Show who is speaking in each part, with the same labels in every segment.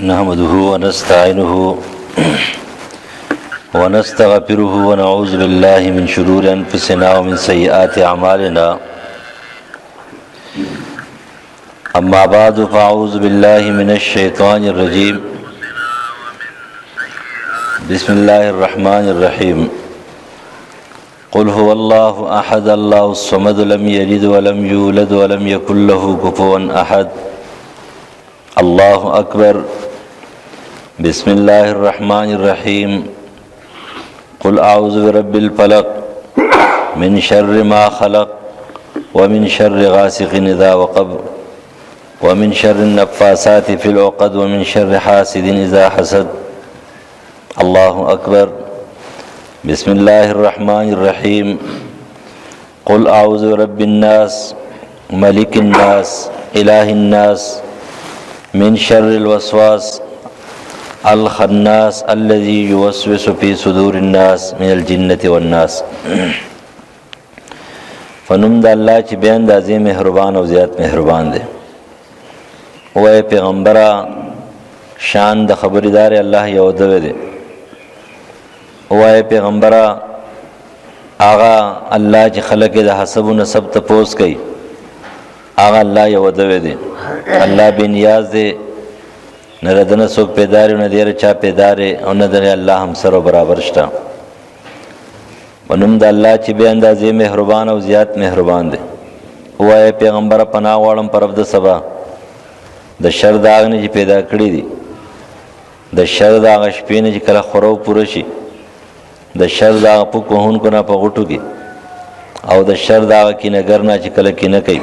Speaker 1: نحمده ونستعينه ونستغفره ونعوذ بالله من شرور أنفسنا ومن سيئات أعمالنا أما بعد فأعوذ بالله من الشيطان الرجيم بسم الله الرحمن الرحيم قل هو الله أحد الله الصمد لم يلد ولم يولد ولم يكن له كفوا أحد الله أكبر بسم الله الرحمن الرحيم قل أعوذ برب الفلق من شر ما خلق ومن شر غاسق إذا وقب ومن شر النفاثات في العقد ومن شر حاسد إذا حسد الله أكبر بسم الله الرحمن الرحيم قل أعوذ برب الناس ملك الناس إله الناس من شر الوسواس الخناس الذي يوسوس في صدور الناس من الجنة والناس فنم د الله چې بیان د عظیم مهربان او زیات مهربان دی. وای پیغمبره شان د خبردار الله یو دی دی. وای پیغمبره آغا الله چې خلق د حسب و نسب تپوس کوي آغا الله یو دی دی. الله بے نیاز دی، نه ردنه څوک پیدار نه دی چا پیدار او نه دی الله هم سره برابر شته. ونوم د الله چې به اندازې مهربان او زیات مهربان دی. وای پیغمبر پناه واړم پرب د سبا د شر داغ نه چې پیدا کړی دي، د شر داغ شپې نه چې کله خورو پوره شي، د شر داغ په کوهونکو نه په غټو کې او د شر داغ کې نګر نه چې کله کې نه کوي.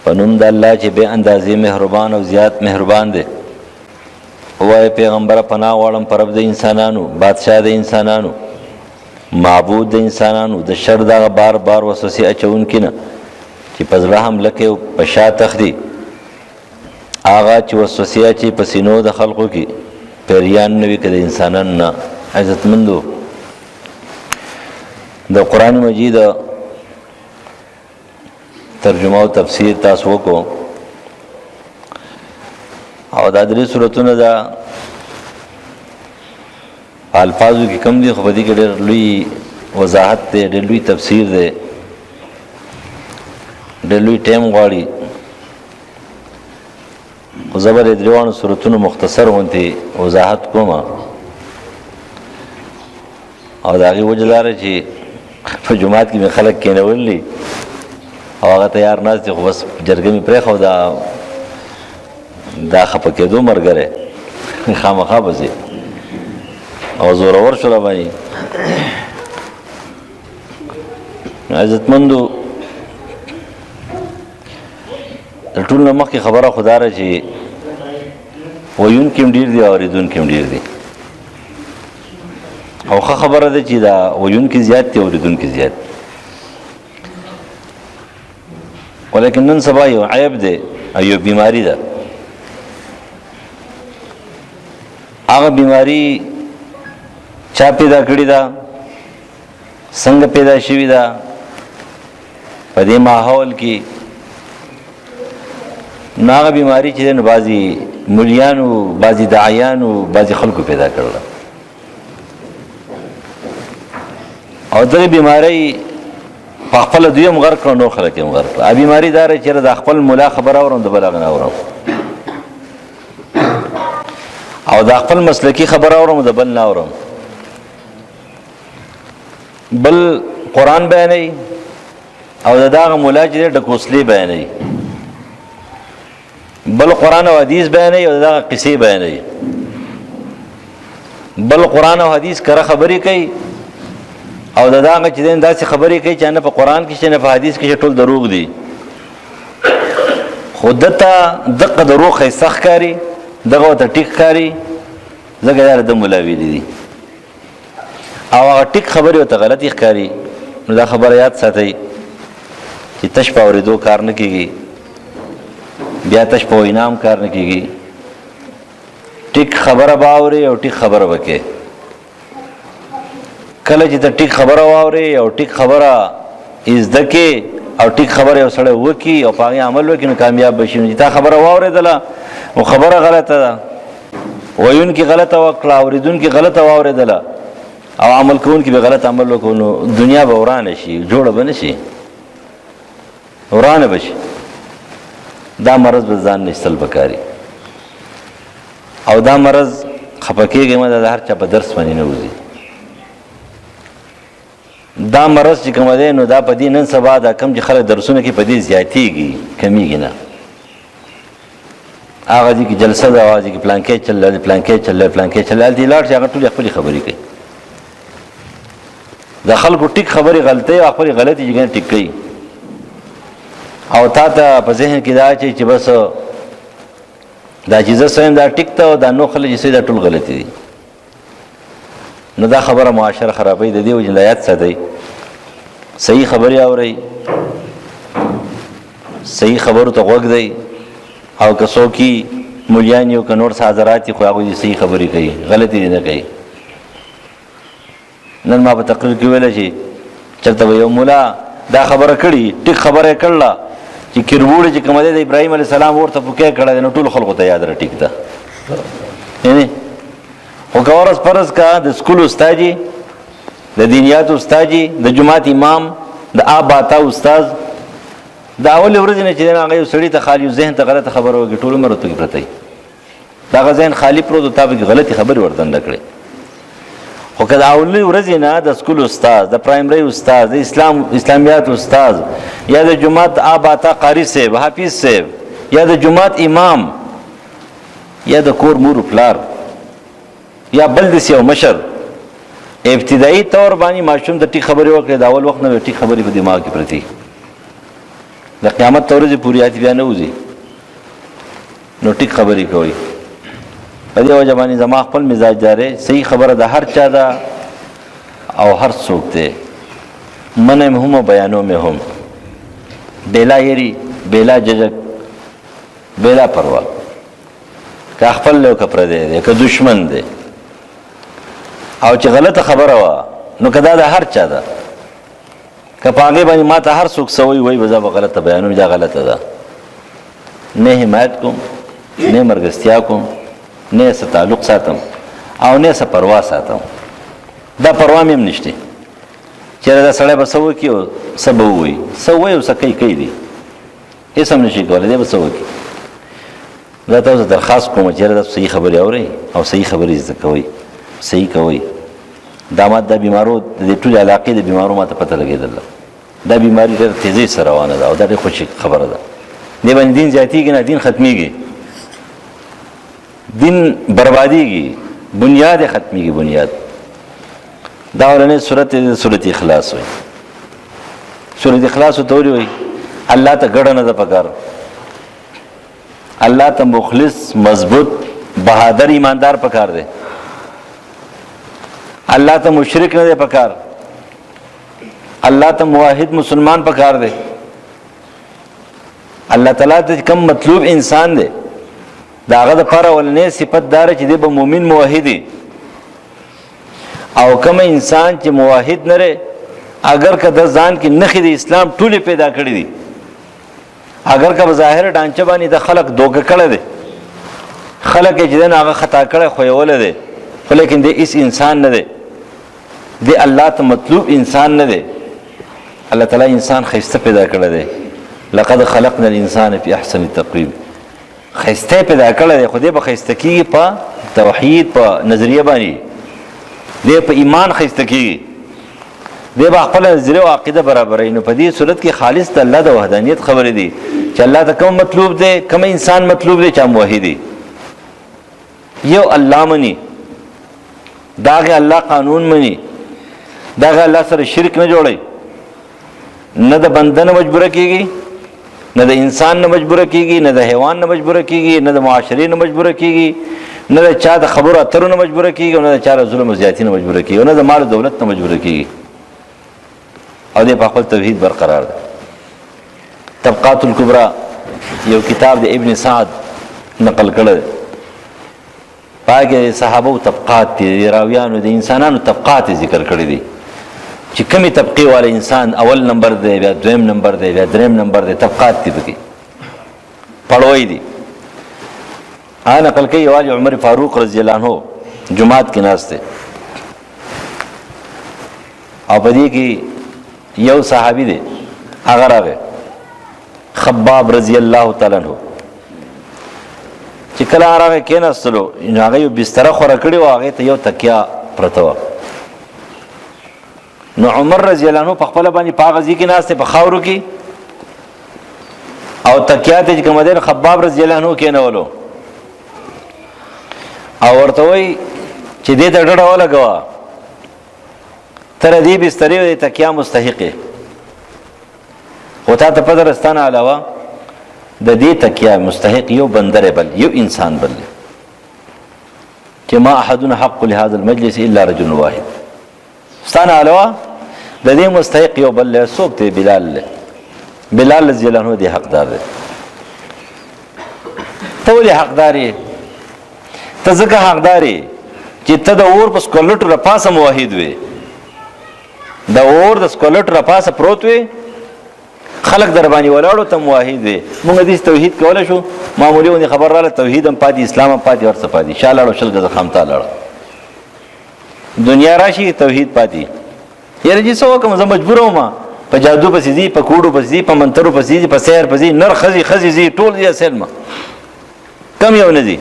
Speaker 1: ونوم د الله چې به اندازې مهربان او زیات مهربان دی. وای پیغمبر پناه واړم پرب د انسانانو، بادشاہ د انسانانو، معبود د انسانانو د شر دغه بار بار وسوسې اچون کینه چې په زړه هم لکه په شا تخدي هغه چې وسوسې اچي په سینو د خلقو کې پیریان نه وي که د انسانانو نه. عزتمندو د قرآن مجید ترجمه او تفسیر تاسو وکړو او دا درې سورتونه دا الفاظو کې کم دي خو په دې کې ډېر لوی وضاحت دی، ډېر لوی تفسیر دی، ډېر لوی ټایم غواړي. خو زه به د درېواړو سورتونو مختصر غوندې وضاحت کوم او د هغې وجه دا ده چې په جومات کې مې خلک کېنولي او هغه تیار ناست دي، خو بس جرګه مې پرېښو دا خفه کېدو ملګری خامخا به ځي او زورور شو را باندې. عزتمندو د ټول نه مخکې خبره خو دا ده چې ویونکي هم ډېر دي او اورېدونکي هم ډېر دي او ښه خبره ده چې دا ویونکي زیات دي اورېدونکي زیات دي. ولیکن نن سبا یو عیب دی او یو بیماری ده. هغه بیماری چا پیدا کړی ده، څنګه پیدا شوی ده، په دې ماحول کې ناغه بیماری چې نو بعضی مليانو، بعضی داعیانو، بعضی خلکو پیدا کړل او دغه بیماری په خپل دویم غرق کړو، نو خلک یې غرق کړل. ا بیماری دار چې د خپل مولا خبر اورم د بلاغ نه اورم او د خپل مسلکی خبر اورم د بل نه اورم. بل قرآن بیانوي او دغه مولا چې د کوسلی بیانوي، بل قرآن او حدیث بیانوي او دغه قصې بیانوي، بل قرآن او حدیث کړه خبرې کوي او دغه چې داسې خبرې کوي چې نه په قرآن کې نه په حدیث کې ټول دروغ دي. خودته دغه دروغ ښایسته ښکاري، دغه ورته ټیک ښکاري، ځکه دا د مولا ویلي دي او هغه ټیک خبرې ورته غلطې ښکاري. نو دا خبره یاد ساتئ چې تش په اورېدو کار نه کېږي، بیا تش په وینا هم کار نه کېږي. ټیک خبره به اورې او ټیک خبره به کې. کله چې ته ټیک خبره واورې او ټیک خبره زده کې او ټیک خبره یو سړی وکړي او په هغې عمل وکړي نو کامیاب به شي. تا خبره واورېدله او خبره غلطه ده ویونکي غلطه وکړه اورېدونکي غلطه واورېدله او عمل کوونکي به غلط عمل وکړو نو دنیا به ورانه شي جوړه به نه شي ورانه به شي دا مرض به ځان نه ایستل پکاري او دا مرض خفه کېږي مه د هر چا په درس باندې نه وځي دا مرض چې کومه دی نو دا په دې نن سبا دا کم چې خلک درسونه کې په دې زیاتېږي کمیږي نه هغه دي کې جلسه ده هغه دي کې پلانکې چل پلانکې چل پلانکې چل دې لاړ چې هغه ټول خپل خبرې کوي د خلکو ټیک خبرې غلطي او خپل غلطي جګړه ټیک کوي او تا ته په ذهن کې دا چې بس دا چې زه سم دا ټیک ته او دا نو خلک چې دا ټول غلطي دي نو دا خبره معاشره خرابوي د دې وجه لایت ساتي صحیح خبرې اوري صحیح خبرو ته غوږ دی او که څوک مولیان یو که نور حضرات خو هغوی صحیح خبرې کوي غلطي نه کوي نن ما په تقریر کې ویل چې چېرته به یو مولا دا خبره کړي ټیک خبره یې کړله چې کربوړی چې کومه دی د ابراهیم علیه السلام ورته پوکی کړی دی نو ټولو خلکو ته یاد را ټیک ده یعنې خو که ورځ پرځ کا د سکول استاد د دینیات استاد د جماعت امام د آباتا استاد دا اول ورځ نه چې هغه یو سړی ته خالی ذهن ته غلطه خبره وکړي ټول عمر ته پرته دا غ ذهن خالی پروت او تابع غلطي خبره ورته نه کړي خو که دا اول ورځ نه د سکول استاد د پرایمری استاد د اسلامیات استاد یا د جماعت آباتا قاری صاحب حافظ صاحب یا د جماعت امام یا د کور مور پلار یا بل د سیو مشر ابتدایي طور باندې ماشوم د ټیک خبرې وکړي د اول وخت نه ټیک خبرې په دماغ کې پرتی د قیامت تورې پوری آتی بیا نه وځي نو ټیک خبرې کوي په دې وجه باندې زما خپل مزاج داره صحیح خبره د هر چا ده او هر څوک دی منم هم و بیانو میں هم بلا یری بلا ججک بلا پروا که خپل له کپره دی که دشمن دی او چې غلطه خبره وا نو کدا د هر چا ده که په هغې باندې ما ته هر څوک سوی وایي به زه به غلطه بیانوم دا غلطه ده نه حمایت کوم نه مرګستیا کوم نه څه تعلق ساتم او نه څه پروا ساتم دا پروا مې هم نشته چېرې دا سړی به څه وکړي او څه به ووایي څه وایي او څه کوي دي هېڅ هم نشي کولی دی به څه وکړي دا تاسو درخواست کوم چېرې دا صحیح خبرې اورئ او صحیح خبرې زده کوئ صحیح کوئ دا ماته د بیمارو د ټولې علاقې د بیمارو ماته پته لګېدله دا بیماري ډېره تیزۍ سره روانه ده او دا ډېر خوشي خبره ده دې باندې دین زیاتېږي نه دین ختمېږي دین بربادېږي بنیاد یې ختمېږي بنیاد دا اولنۍ صورت دی صورت اخلاص وایي صورت اخلاص ورته ولې وایي الله ته ګډه نه ده پکار الله ته مخلص مضبوط بهادر ایماندار پکار دی الله ته مشرک نه دی پکار الله ته موحد مسلمان پکار دی الله تعالی ته کم مطلوب انسان دی دا هغه د لپاره ولنې صفت دار چې دی به مؤمن موحد دی او کوم انسان چې موحد نه لري اگر که د ځان کې نښې د اسلام ټولې پیدا کړې دي اگر که بظاهر ډانچه باندې د خلق دوکه کړی دی خلق یې چې دی هغه خطا کړی خویولی دی خو لیکن دی اس انسان نه دی دی الله ته مطلوب انسان نه دی الله تعالی انسان ښایسته پیدا کړی دی لقد خلقنا الانسان فی احسن تقویم ښایسته پیدا کړی دی خو دی به ښایسته کېږي په توحید په نظریه باندې دی په ایمان ښایسته کېږي دی به خپله نظریه او عقیده برابروي نو په دې صورت کې خالص د الله د وحدانیت خبرې دي چې الله ته کوم مطلوب دی کوم انسان مطلوب دی چې موحد دی یو الله مني داغه الله قانون مني داغه الله سره شرک نه جوړي نه د بندنه مجبوره کیږي نه د انسان نه مجبوره کیږي نه د حیوان نه مجبوره کیږي نه د معاشري نه مجبوره کیږي نه د چا د خبرو اترو نه مجبوره کیږي او نه د چا د ظلم او زیاتی نه مجبوره کیږي او نه د مال او دولت نه مجبوره کیږي او د خپل توحید برقرار ده طبقات الکبرى یو کتاب د ابن سعد نقل کړل پاګه صحابه او طبقات دي راویانو د انسانانو طبقات ذکر کړی دي چې کمی طبقه والا انسان اول نمبر دی بیا دویم نمبر دی بیا دریم نمبر دی طبقات دي پکې پړوي دي نقل کوي یوازې عمر فاروق رضی الله عنه جمعات کې ناست دی او په دې کې یو صحابي دی هغه راغی خباب رضی الله تعالی عنہ چې کله راغی کېناستلو هغه یو بستر خوره کړی و هغه ته یو تکیا پرته و نو عمر رضی الله عنه په خپل باندې پاغزي کې ناست په خاورو کې او تکیا ته کوم دین خباب رضی الله عنه کېنولو او ورته وای چې دې ته ډډه ولګوا تر دې بسترې او تکیا مستحقه وتا ته پدرستانه علاوه د دې تکیا مستحق یو بندر بل یو انسان بل چې ما احدنا حق لهذا المجلس الا رجل واحد ستانه علاوه د دې مستحق یو بل څوک دی بلال رضی الله عنه دې حقدار دی ته ولې حقدار یې ته ځکه حقدار یې چې ته د اور په سکولټ را پاسه موحد وې د اور د سکولټ را پاسه پروت وې خلق در باندې ولاړو ته موحد وې موږ دې توحید کولای شو معمولی ونی خبر رااله توحید هم پاتې اسلام هم پاتې ورڅ پاتې شالاړو شل غزه خامتا لاړو دنیا راشي توحید پاتې یره چې څو کوم زه مجبور وم په جادو پسې دي په کوډو پسې دي په منترو پسې دي په سحر پسې نر خزي دي ټول دي سلمه کم یو نه دي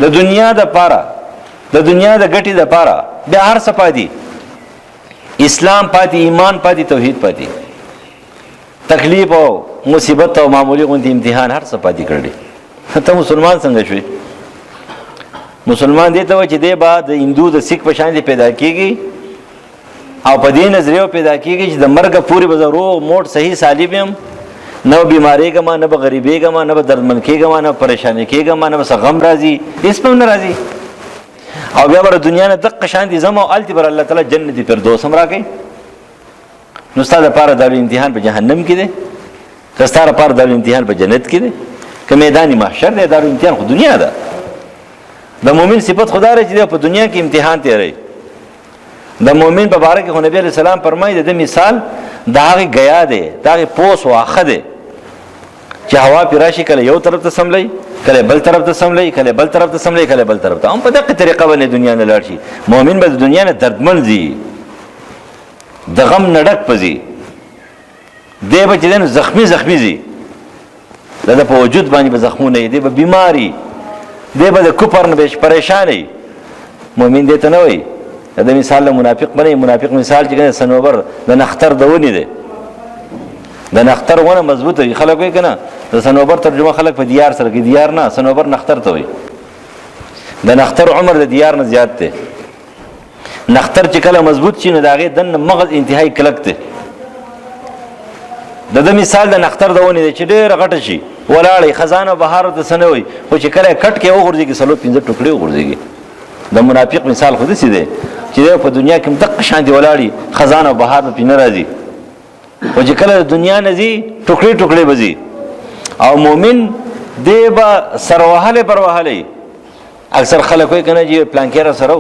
Speaker 1: د دنیا د پاره د دنیا د ګټي د پاره بیا هر څه پاتې اسلام پاتې ایمان پاتې توحید پاتې تکلیف او مصیبت او معمولی غوندي امتحان هر څه پاتې کړی ته مسلمان څنګه شوې مسلمان دی ته چې دی با د هندو د سیک په شان دي پیدا کیږي او په دې نظریه پیدا کیږي چې د مرګ پوری بزرو موټ صحیح سالم یم نو بیماری کما نه غریبی کما نه دردمن کېګما نه پریشانی کېګما نه غم راځي هیڅ په نه راځي او بیا بر دنیا نه دغه شان دي زمو التی بر الله تعالی جنت فردوس هم راکې نو ستاسو لپاره د امتحان په جهنم کې دي ستاسو لپاره د امتحان په جنت کې دي که میدان محشر دی د امتحان خو دنیا ده د مؤمن صفت خدای رچ دی په دنیا کې امتحان تیری د مؤمن په باره کې نبی علیہ السلام فرمایي د مثال داغه غیا دی داغه پوس واخه دی چې هوا پیراشي کله یو طرف ته سملای کله بل طرف ته سملای کله بل طرف ته سملای کله بل طرف ته هم په دغه طریقه باندې دنیا نه لاړ شي مؤمن به د دنیا نه دردمن زی د غم نډک پزي دی به چې زخمی زی د په وجود باندې به زخمونه دی به بیماری دی به د کفر نه بهش پریشانی مؤمن دی ته نه وي د مثال منافق باندې منافق مثال چې سنوبر د نختر دونی دی د نختر ونه مضبوطه خلک وي کنه د سنوبر ترجمه خلک په دیار سره کې دیار نه سنوبر نختر ته وي د نختر عمر د دیار نه زیات دی نختر چې کله مضبوط شي نو داغه دن مغز انتهایی کلک دی د مثال د نختر دونه دی چې ډېر غټ شي ولاړې خزانه بهار د سنوي خو چې کله کټ کې وګورځي کې سلو 15 ټوکړي وګورځي د منافق مثال خو دې دی چې په دنیا کې دغه شان دی ولاړې خزانه بهار په ناراضي او چې کله دنیا نزي ټوکړي ټوکړي بزي او مؤمن دی با سروهله پروهله اکثر خلک وایي کنه چې پلانکیر سره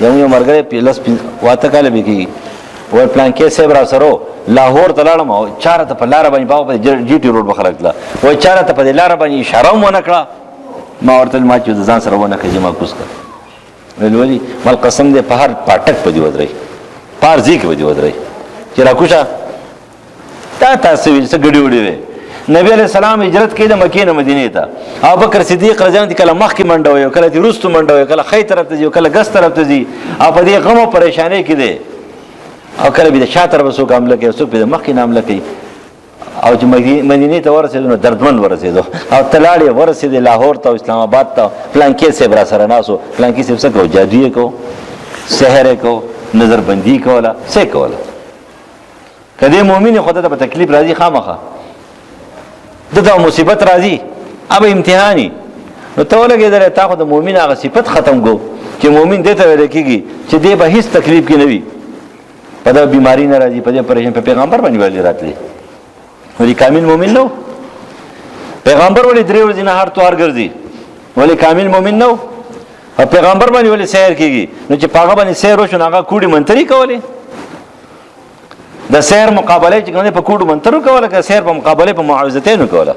Speaker 1: زموږ مرګره پلس واته کاله بيږي ور پلانکیر صاحب را سره لاهور تلاړم او چاره ته په لار باندې باو په جی ټي روډ بخلکلا وای چاره ته په لار باندې اشاره مونږ کړه ما ورته ما چې ځان سره ونه کړي ما کوس کړ ولولي مل قسم دې په هر پټک په دی ودرې پار ځی کې ودی ودرې چې را کوشا تاسو ویل څه ګډي وډي نبی علیہ السلام هجرت کړي د مکې نه مدینې ته ابو بکر صدیق رضی الله عنه کله مخ کې منډه وي کله دې روستو منډه وي کله خې طرف ته ځي کله ګس طرف ته ځي او په دې غمو پریشانې کې دي او کله به د شاته رسو کوم لکه څوک به مخ کې نام لکې او چې مدینې ته ورسېدو نو دردمن ورسېدو او تلاړې ورسېدې لاهور ته اسلام آباد ته پلانکې سیب را سره ناسو پلانکې سیب څه کو جادویې کو سحر کو نظر بندي کوله څه کوله کله مؤمن خدای ته په تکلیف راځي خامخه دغه مصیبت راځي اب امتحاني نو ته ولګې درې تا خو د مؤمن هغه صفت ختم کو چې مؤمن دې ته ویل کېږي چې دې به هیڅ تکلیف کې نه وي په دا بیماری نه راځي په دې پریشان په پیغمبر باندې ویل راتلی ولی کامل مؤمن نو پیغمبر ولی درې ورځې نه هر توار ګرځي ولی کامل مؤمن نو او پیغمبر باندې ولی سیر کېږي نو چې پاغه باندې سیر وشو هغه کوډي منتري کولې د سیر مقابله چې کنه په کوډو منترو کوله که سیر په مقابله په معاوضتینو کوله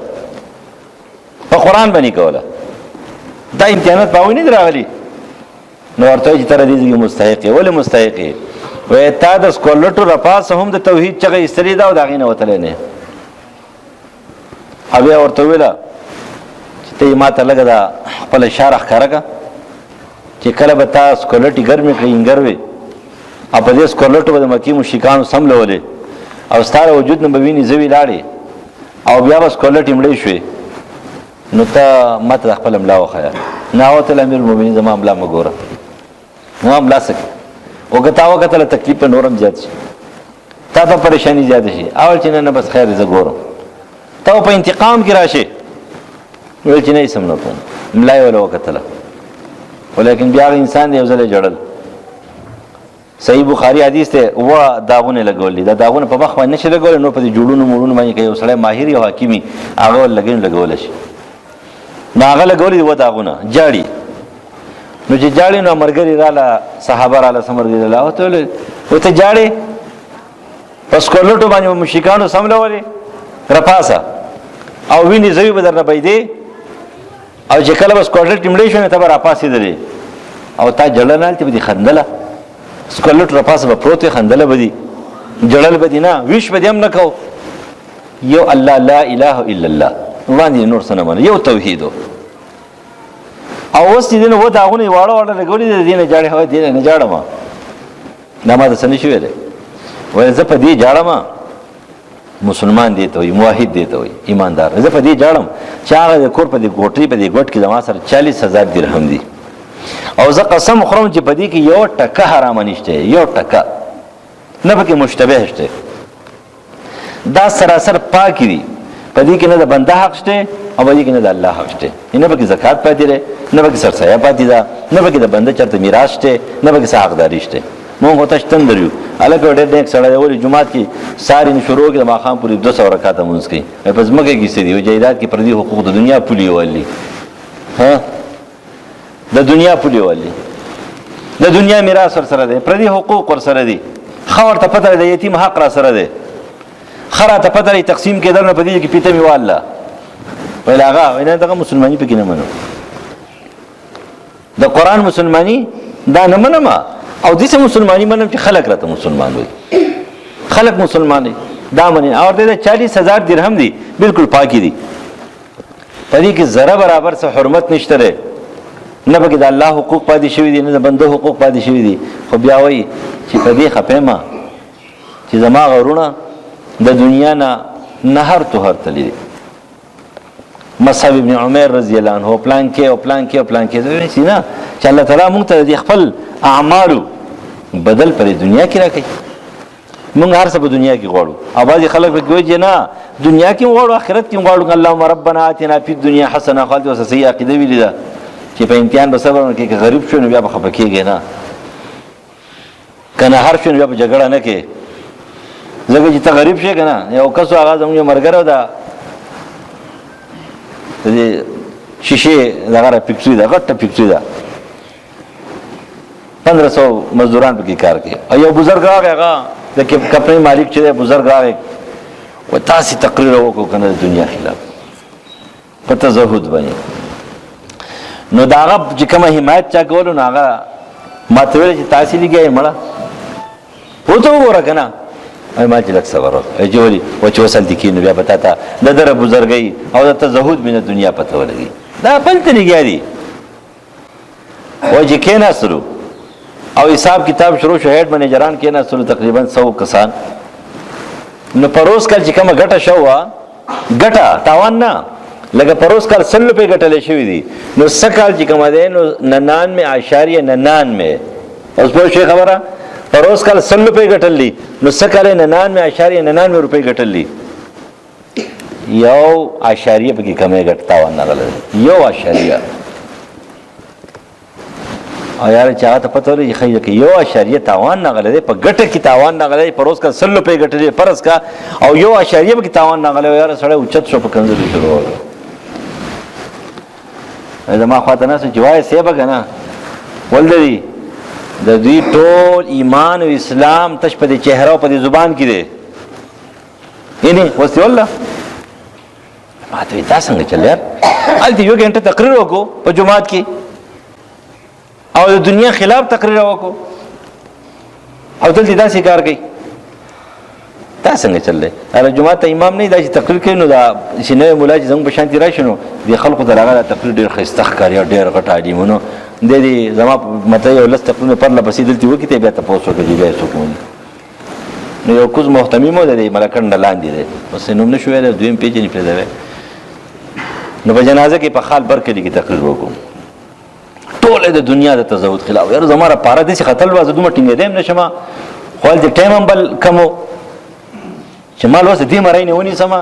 Speaker 1: په قرآن باندې کوله دا امتحانات په هغوی نه دي راغلي نو ورته وایي چې ته د دې ځای مستحق یې. ولې مستحق یې؟ وایي تا د سکولټو راپاسه هم د توحید چغه ایستلې ده او د هغې نه وتلی نه. او بیا ورته وویله چې ته یې ما ته لږه دا خپله اشاره ښکاره کړه چې کله به تا سکولټې ګرمې کړې انګر وې او په دې سکولټو به د مکې مشرکانو سملولې او ستا له وجود نه به وینې زوی لاړې او بیا به سکولټې مړې شوې نو ته ما ته د خپله ملا وښیه. ناوتل امیر المؤمنین زما ملا مه ګوره زما ملا څه کوي او که تا وکتله تکلیف به نور هم زیات شي تا ته پریشاني زیاته شي. اول چې نه بس خیر زه ګورم ته په انتقام کې راشې ویل چې نه یې سم نه کوم ملا یې وله وکتله ولیکن بیا هغه انسان دی یو ځل یې جړل. صحیح بخاري حدیث دی اوه داغونه لګولي دا داغونه په مخ باندې نشي لګولی نو په دې جوړونو موړونو باندې که یو سړی ماهر یو حکیمي هغه لګولی شي نو هغه لګولي اوه داغونه جاړي نو چې جاړي نو ملګري راله صحابه راله څه ملګري راله ورته ویل ورته جاړې په سکولټو باندې مشرکانو سملولې راپاسه او وینې زوی به درنه بهیدې او چې کله به سکولټ مړې شوې ته به راپاسېدلې او تا جړه نه هلته به دې خندله سکولټ راپاسه به پروت وې خندله به دي جړل به دي نه ویش به دې هم نه کو. یو الله لا اله الا الله باندې نور څه نه منه یو توحید او اوس چې دې نه و داغونه یې واړه واړه لګولي دي د دې نه جاړې هوی دې نه جاړم دا ما ته څه نه شي ویلی وایي زه په دې جاړم مسلمان دی ته وایي موحد دی ته وایي ایماندار زه په دې جاړم چې هغه د کور په دې ګوټري په دې ګوټ کې زما سره 40,000 درهم دي او زه قسم خورم چې په دې کې یو ټکه حرامه نشته یو ټکه نه پکې مشتبه شته دا سراسر پاکي دي په دې کې نه د بنده حق شته او په دې کې نه د الله حق شته نه پکې زکات پاتې ده نه پکې سرسایه پاتې ده نه پکې د بنده چرته میراث شته نه پکې څه حقداري شته. مونږ هوته شتن دریو هلکه ډېر نیک سړی دی ولې جومات کې ساري نه شروع کړي د ماښام پورې 200 رکعته لمونځ کوي په ځمکه کې څه دي او جایداد کې پردي حقوق د دنیا پولي والي د دنیا پولي والي د دنیا میراث ورسره دی پردي حقوق ورسره دي ښه ورته پته د یتیم حق را سره دی ښه راته پته لري تقسیم کېدل نه په دې کې پیته مې واله ویل هغه وایي نه دغه مسلماني پکې نه منو د قرآن مسلماني دا نه منم او داسې مسلماني منم چې خلک راته مسلمان وایي خلک مسلمان دی دا مني او ورته 40,000 درهم دي بالکل پاکي دي په دې کې ذره برابر څه حرمت نشته دی نه پکې د الله حقوق پاتې شوي دي نه د بنده حقوق پاتې شوي دي خو بیا وایي چې په دې خپېما چې زما غرونه د دنیا نه نهر توهر تللی دی. مصعب ابن عمر رضی الله عنه پلان کې او پلان کې او پلان کې دوی نه چې الله تعالی موږ ته د خپل اعمالو بدل پر دنیا کې راکړي موږ هر څه په دنیا کې غواړو او بعضې خلک به کوي چې نه دنیا کې غواړو آخرت کې غواړو اللهم ربنا آتنا فی الدنیا حسنه خالد اوس صحیح عقیده ویلې ده چې په امتحان به صبر وکړي که غریب شو نو بیا به خفه کېږي نه که نه هر شو نو بیا به جګړه نه کوې ځکه چې ته غریب شې که نه یو کس هغه زموږ یو ملګری ده د دې شیشې دغه را فکټري ده غټه فکټري ده 1500 مزدوران پکې کار کوي او یو بزرګ راغی هغه د کمپنۍ مالک چې دی بزرګ راغی و تاسې تقریر وکړو که نه د دنیا خلاف په تزهد باندې نو د هغه چې کومه حمایت چا کولو نو هغه ما ته ویل چې تاسې لګیا یې مړه ورته وګوره که نه ما چې لږ صبر وکړه جولي و چې وسلتې کېږي نو بیا به تا ته د دره بزرګۍ او د تزهد من دنیا پته ولګي دا بلته لګیا دي و چې کېناستلو او حساب کتاب شروع شو هیډ منیجران کېناستلو تقریبا 100 کسان نو پروس کال چې کومه ګټه شو وه ګټه تاوان نه لکه پروس کال 100 روپۍ ګټلی شوي دي نو څه کال چې کومه دی نو 99.99 اوس پوه شوې خبره پروس کال 100 روپۍ ګټل دي نو څه کال 99.99 روپۍ ګټل دي یو اشاریه پکې کمې ګټ تاوان نغلی یو اشاریه او یار چې هغه ته پته ولري چې یو اشاریه تاوان نغلی دی په ګټه کې تاوان نغلی دی پروس کال 100 روپۍ ګټلې فرض کا او یو اشاریه پکې تاوان نغلی یاره سړی اوچت شو په کنځلو شروع وکړه زما خواته ناست چې وایي صیبه که نه ولدري د دوی ټول ایمان او اسلام تش په دې چهره او په دې زبان کې دی یعنی وستې والله ما ته وایي دا څنګه چل یار هلته یو غنټه تقریر وکړو په جمعات کې او د دنیا خلاف تقریر وکړو او دلته داسې کار کوي. دا څنګه چل دی؟ هغه جمعه ته امام نه دا چې تقریر کوي نو دا چې نوی مولا چې زموږ په شانتي راشي نو د خلکو ته هغه تقریر ډېر ښایسته ښکاري او ډېر غټ عالمونو د دې زما مطلب یو لس تقریرونه پرله پسې دلته وکړي ته بیا تپوس وکړي چې بیا څوک ونی نو یو کوز محتمیم و د ملکنډ لاندې دی بس نوم نه شو ویلی دویم پیج یې نه پرېږدوی نو په جنازه کې په خال برکلي کې تقریر وکړو ټول د دنیا د تزود خلاف یار زما پاره داسې ختل وه زه دومره ټینګېدی هم نه شم خو هلته ټایم هم بل کم و چې ما اوس دې مرۍ نه ونیسمه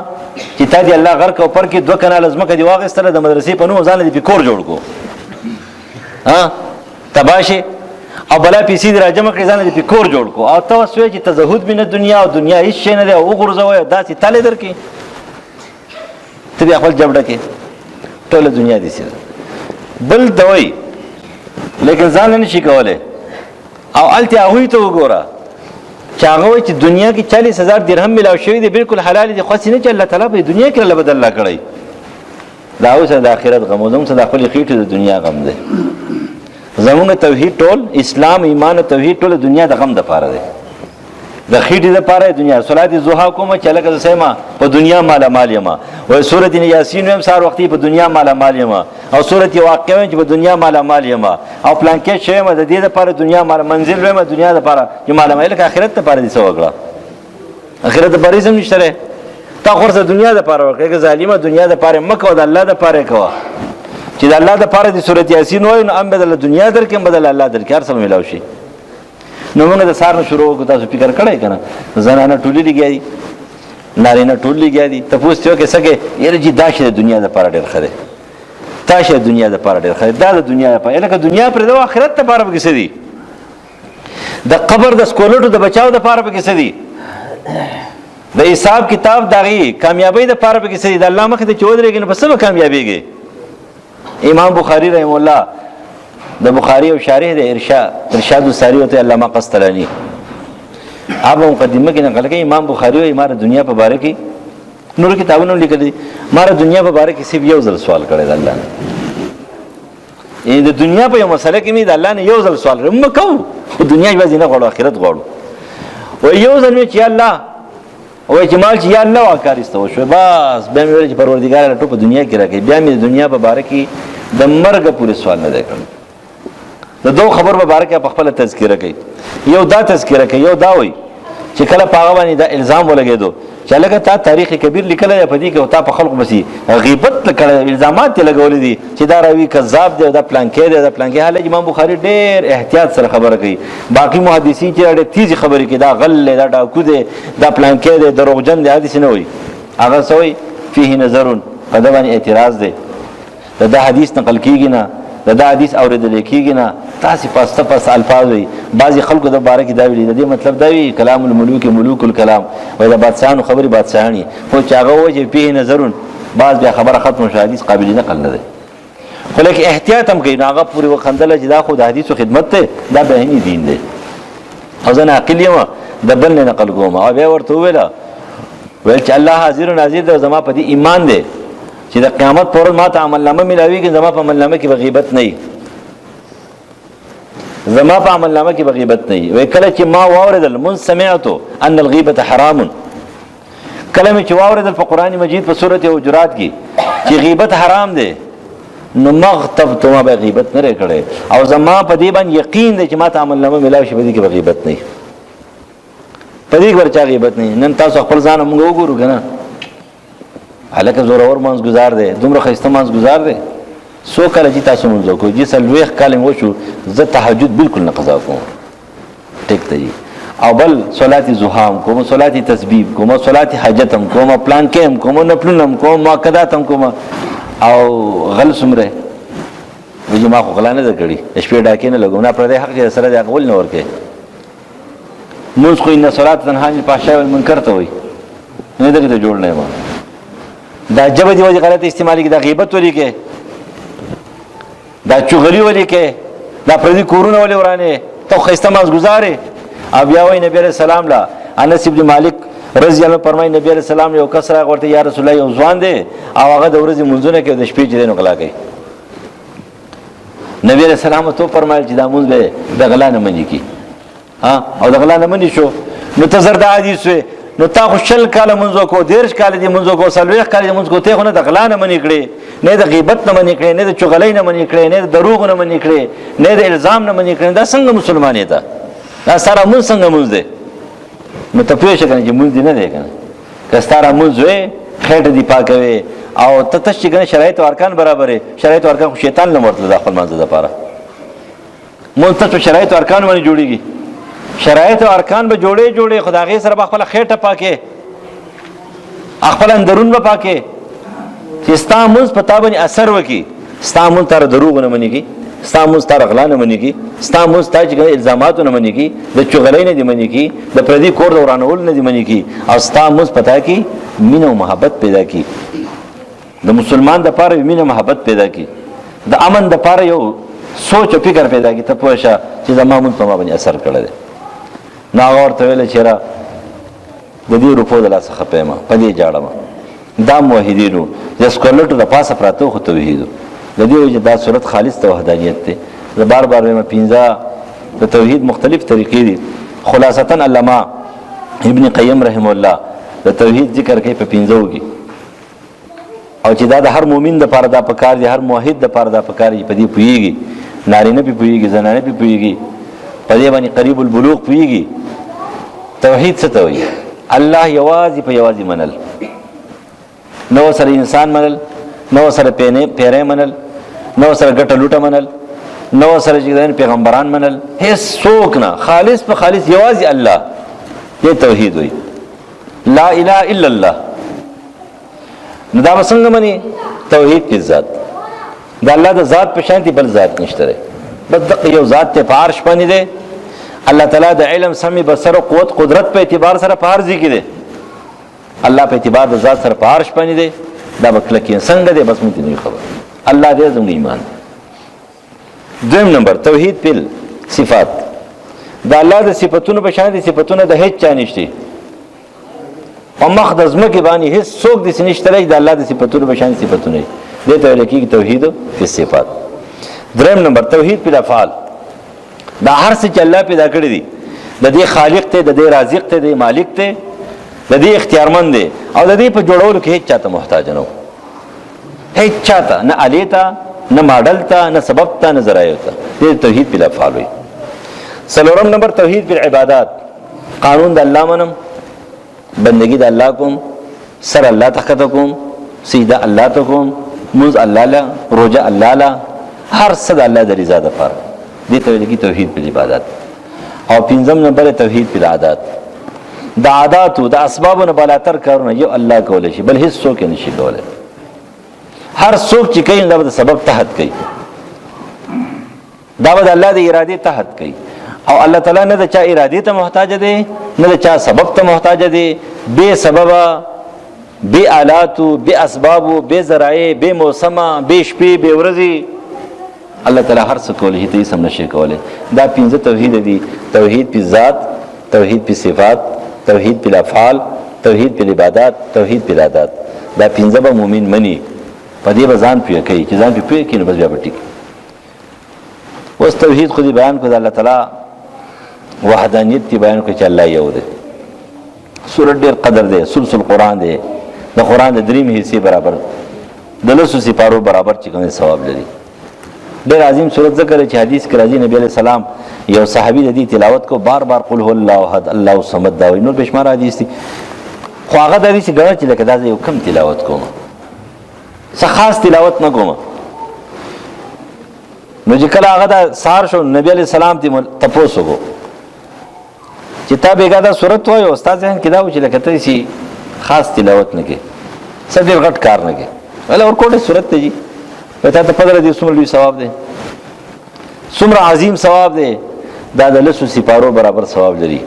Speaker 1: چې تا دې الله غرق او پر کې 2 کناله ځمکه دې واخیستله د مدرسې په نوم ځان دې پې کور جوړ کړو تباشي او بلا پیسې دې راجمع کړې ځان دې پې کور جوړ کړو او ته اوس وایې چې تزهد مې نه دنیا او دنیا هېڅ شی نه دی او وغورځوی داسې تلې در کې ته بیا خپل جبډه کې ټوله دنیا داسې ده بل ته وایي لیکن ځان نه شي کولی او هلته هغوی ته وګوره چې هغه وایي چې دنیا کې 40,000 درهم ملاو شوي دي بالکل حلال دي خوښې نه چې الله تعالی په دنیا کې الله بدل الله کړی دا اوس د آخرت غم او زموږ څه د خپلې خېټې د دنیا غم دی زموږ توحید ټول اسلام ایمان او توحید ټول دنیا د غم دپاره دی د خېټې دپاره دنیا صلات ضحا کومه چې هلکه زه سیمه په دنیا مالامال یم وایي صورت یاسین ویم سهار وختي په دنیا مالامال یم او صورت واقع ویم چې په دنیا مالامال یم او پلانکې شی یم د دې دپاره دنیا مال منزل ویم دنیا دپاره چې مالامال لکه آخرت دپاره دې څه وکړه آخرت دپاره هېڅ هم نشته دی تا خو ورسره دنیا دپاره وکړه که ظالمه دنیا دپاره مه کوه د الله دپاره یې کوه چې د الله دپاره دې صورت یاسین وایو نو هم بدله دنیا درکړي هم بدله الله درکړي هر څه به میلاو شي نو موږ د سهار نه شروع وکړو تاسو فکر کړی که نه زنانه ټولې لګیا دي نارینه ټول لګیا دي تپوس ته وکړې څه کې یاره جي دا شی د دنیا دپاره ډېر ښه دی دا شی د دنیا دپاره ډېر ښه دی دا د دنیا دپاره لکه دنیا پرېږده او آخرت دپاره پکې څه دي د قبر د سکولټو د بچاو دپاره پکې څه دي د حساب کتاب د هغې کامیابۍ دپاره پکې څه دي د الله مخې ته چې ودرېږي نو په څه به کامیابېږي امام بخاري رحم الله د بخاری او شارح د ارشاد الساری وته علامه قسطلانی اب مقدمه کې نقل کوي امام بخاری او امام دنیا په باره کې نور کتابونو لیکلي ماره دنیا په باره کې صرف یو ځل سوال کړی د الله نه د دنیا په یو مسله کې مې د الله نه یو ځل سوال کړی موږ کوو خو دنیا یوازې نه غواړو آخرت غواړو و یو ځل مې چې الله او چې مال چې یا الله واکارسته وشو بس بیا مې ویل چې پروردګار ټول په دنیا کې راکړي بیا مې د دنیا په باره کې د مرګ پورې سوال نه دی کړی د دو خبر په باره کې په خپل تذکره کوي یو دا تذکره کوي یو دا وایي چې کله په هغه باندې دا الزام ولګېدو چې لکه تا تاریخ کبیر لیکلی دی په دې کې او تا په خلکو پسې غیبت کړی الزامات یې لګولی دي چې دا راوي کذاب دی او دا پلانکی دی دا پلانکی حاله امام بخاري ډېر احتیاط سره خبره کوي باقي محدثین چې ډېر تیزې خبرې کوي دا غل دی دا ډاکو دی دا پلانکی دی دروغجن دی هغه داسې نه وایي هغه څه وایي فيه نظر په ده باندې اعتراض دی د دا حدیث نقل کېږي نه دا حدیث اوریدل کېږي نه تاسې پسته پس الفاظ وي بعضې خلکو د باره کې دا ویلي د دې مطلب دا وي کلام الملوک ملوک الکلام وایي د بادشاهانو خبرې بادشاهانې خو چې هغه وایي چې فيه نظرون بعض بیا خبره ختمه شو حدیث قابل نقل نه دی خو لکه احتیاط هم کوي نو هغه پورې وخندله چې دا خو د حدیثو خدمت دی دا بهیني دین دی او زه ناقل یم د بل نه نقل کوم او بیا ورته وویله ویل چې الله حاضر و ناظر دی زما په دې ایمان دی چې د قیامت پر ورځ ما ته عملنامه میلاویږي زما په عملنامه کې به غیبت نه وي زما په عملنامه کې به غیبت نه وي وایي کله چې ما واورېدل من سمعتو ان الغیبة حرام کله مې چې واورېدل په قرآن مجید په سورت حجرات کې چې غیبت حرام دی نو مغتبتو ما به غیبت نه دی کړی او زما په دې باندې یقین دی چې ما ته عملنامه میلاو شي په دې کې به غیبت نه وي په دې کې به چا غیبت نه وي نن تاسو خپل ځان موږ وګورو که نه هلکه زورور منځګزار دی دومره ښایسته منځګزار دی څو کله چې تاسو مونځ وکړو چې 40 کال مې وشو زه تهجد بالکل نه قضا کوم ټیک دی او بل صلات ضحا هم کوم صلات تسبیح کوم صلات حاجت هم کوم پلان کې هم کوم نفلونه هم کوم مؤکدات هم کوم او غل څومره وایي ما خو غلا نه ده کړې شپې ډاکې نه لګوم نه پردی حق چې سره د هغه ول نه ورکوې مونځ خو ان صلات تنها عن الفحشاء والمنکر ته وایي نه دغې ته جوړ نه یم دا جبه دی وجه غلط استعمالي کې دا غیبت ولي کې دا چغلي ولي کې دا پردي کورونه ولي ورانه ته خسته مازګزارې او بیا وای نبی عليه السلام لا انس ابن مالک رضی الله فرمایي نبی علیہ السلام یو کس راغی ورته یا رسول الله یو ځوان دی او هغه د ورځې منځونه کوي د شپې چې دی نو غلا کوي. نبی علیہ السلام ته فرمایل چې دا مونږ به د غلا نه منې کی او د غلا نه منې شو نو ته زر د حدیث وې نو تا خو 20 کاله منځ کو 13 کاله دې منځ کو 40 کاله دې منځ کو ته خو نه د غلا نه منې کړې نه د غیبت نه منې کړې نه د چغلۍ نه منې کړې نه د دروغ نه منې کړې نه د الزام نه منې کړې دا څنګه مسلمانې ده دا سره مونږ څنګه مونږ دی نو ته پوه شې کنه چې مونږ دی نه دی کنه که ستاره مونږ وې خېټه دی پاکوي او ته تاسو چې شرایط او ارکان برابرې شرایط او ارکان خو شیطان نه مرتله خپل منځ د پاره مونږ ته شرایط او ارکان باندې جوړیږي شرایط او ارکان به جوړې خدای سره خپل خېټه پاکه خپل اندرون به پاکه چې ستا مونږ په تا باندې اثر وکي ستا مونږ تر دروغ نه منې کی ستا مونږ تر غلا نه منې کی ستا مونږ ته چې الزامات نه منې کی د چغلۍ نه دی منې کی د پردي کور دورانول نه دی منې کی او ستا مونږ پتا کی مینه او محبت پیدا کی د مسلمان د پاره مینه محبت پیدا کی د امن د پاره یو سوچ او فکر پیدا کی ته پوه شه چې زما مونږ په ما باندې اثر کړی دی نو هغه ورته ویل چې را د دې روپو د لاسه خپېما په دې جاړم دا موحدینو د سکولټو د پاسه پراته خو توحید د دې وجه دا صورت خالص ته وحدانیت دی زه بار ما 15 د توحید مختلف طریقې دي خلاصتا علامه ابن قیم رحم الله د توحید ذکر کوي په 15 کې او چې دا د هر مؤمن د پاره دا پکار دی هر موحد د پاره دا پکار دی په دې پويږي نارینه په پويږي زنانه په پويږي په دې باندې قریب البلوغ پويږي توحید څه ته وایي الله یوازې په یوازې منل نو سره انسان منل نو سره پیره منل نو سره ګټه لوټه منل نو سره چې پیغمبران منل هیڅ څوک نه خالص په خالص یوازې الله دې توحید وایي لا اله الا الله نو دا څنګه مني توحید کی ذات دا الله د ذات په شان دي بل ذات نشته بس دغه یو ذات ته پارش باندې دی الله تعالی د علم سمع بصر او قوت قدرت په اعتبار سره پارځي کې دی الله په اعتبار د ذات سره پارش باندې دی دا بکله کې څنګه دی بس مونږ نه خبر الله دې زموږ ایمان دویم نمبر توحید په صفات دا الله د صفاتونو په شان دي صفاتونه د هیڅ چا نشته او مخ د زمکه باندې هیڅ څوک د سنشتره د الله د صفاتونو په شان صفاتونه دي ته ویل کېږي توحید په صفات دریم نمبر توحید په افعال دا هر څه چې الله پیدا کړی دي د دې خالق ته د دې رازق ته د مالک ته د دې اختیارمند دی او د دې په جوړولو کې هیڅ چاته محتاج نه هیڅ چاته نه الیتا نه ماډل ته نه سبب ته نه ذرایع ته دې توحید په افعال وي څلورم نمبر توحید په عبادت قانون د الله منم بندگی د الله کوم سر الله تخته کوم سیده الله ته کوم موز الله لا روزه الله لا هر څه د الله د رضا لپاره دې ته ویل کی توحید په عبادت او پنځم نمبر توحید په عادت د عادت او د اسبابونو بالاتر کارونه یو الله کولای شي بل هیڅ څوک نشي کولای هر څوک چې کوي دا د سبب تحت کوي دا د الله د اراده تحت کوي او الله تعالی نه د چا اراده ته محتاج دی نه د چا سبب ته محتاج دی بے سبب بے آلات بے اسباب بے ذرائع بے موسمه بے شپې بے ورځې الله تعالی هر څه کولی ته سم نشي کولای دا پنځه توحید دي توحید په ذات توحید په صفات توحید په افعال توحید په عبادت توحید په عادت دا پنځه به مؤمن مني په دې ځان پیه کوي چې ځان پیه کوي نو بس بیا پټي اوس توحید خو دې بیان کړ الله تعالی وحدانیت دی بیان کړ چې الله یو دی سورۃ ډیر قدر دی سلسله قران دی د قران د دریم حصے برابر د لسو سپارو برابر چې کوم ثواب لري ډیر عظیم سورۃ ذکر چې حدیث کې راځي نبی علیہ السلام یو صحابي د دې تلاوت کو بار بار قل هو الله احد الله الصمد دا نور بشمار حدیث دي خو هغه د دې څنګه چې لکه دا یو کم تلاوت کوم څه خاص تلاوت نه کوم نو چې کله هغه د سار شو نبی علیہ السلام ته تپوسو کو چې تا بیګا دا سورۃ وای استاد ځین کدا و چې لکه ته شي خاص تلاوت نه کې څه ډیر غټ کار نه کې ول اور کوټه سورۃ ته جی پته ته پدره دي څومره لوی ثواب دی څومره عظیم ثواب دی دا د لسو سپارو برابر ثواب لري